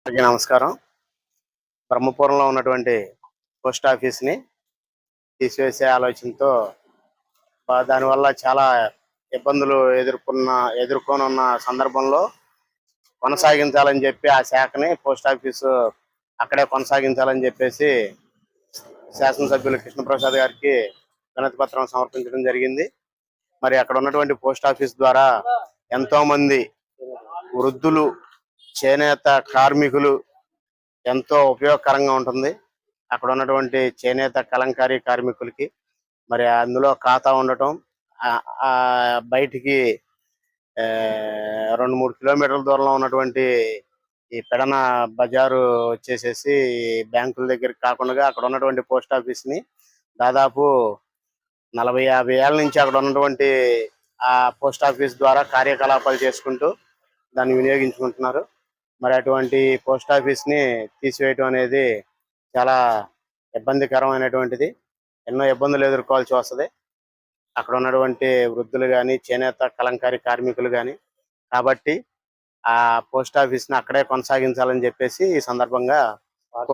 అందరికీ నమస్కారం. బ్రహ్మపురంలో ఉన్నటువంటి పోస్ట్ ఆఫీస్‌ని తీసివేసే ఆలోచనతో దానివల్ల చాలా ఇబ్బందులు ఎదుర్కొనున్న సందర్భంలో కొనసాగించాలని చెప్పి ఆ శాఖని పోస్ట్ ఆఫీసు అక్కడే కొనసాగించాలని చెప్పేసి శాసనసభ్యులు కృష్ణప్రసాద్ గారికి వినతి పత్రం సమర్పించడం జరిగింది. మరి అక్కడ ఉన్నటువంటి పోస్ట్ ఆఫీస్ ద్వారా ఎంతో మంది వృద్ధులు, చేనేత కార్మికులు ఎంతో ఉపయోగకరంగా ఉంటుంది. అక్కడ ఉన్నటువంటి చేనేత కలంకారీ కార్మికులకి మరి అందులో ఖాతా ఉండటం, బయటికి 2-3 కిలోమీటర్ల దూరంలో ఉన్నటువంటి ఈ పెడన బజారు వచ్చేసేసి బ్యాంకుల దగ్గరికి కాకుండా అక్కడ ఉన్నటువంటి పోస్ట్ ఆఫీస్ని దాదాపు 40-50 ఏళ్ళ నుంచి అక్కడ ఉన్నటువంటి ఆ పోస్ట్ ఆఫీస్ ద్వారా కార్యకలాపాలు చేసుకుంటూ దాన్ని వినియోగించుకుంటున్నారు. మరి అటువంటి పోస్ట్ ఆఫీస్ని తీసివేయటం అనేది చాలా ఇబ్బందికరమైనటువంటిది. ఎన్నో ఇబ్బందులు ఎదుర్కోవాల్సి వస్తుంది అక్కడ ఉన్నటువంటి వృద్ధులు కానీ, చేనేత కలంకారీ కార్మికులు కానీ. కాబట్టి ఆ పోస్ట్ ఆఫీస్ని అక్కడే కొనసాగించాలని చెప్పేసి ఈ సందర్భంగా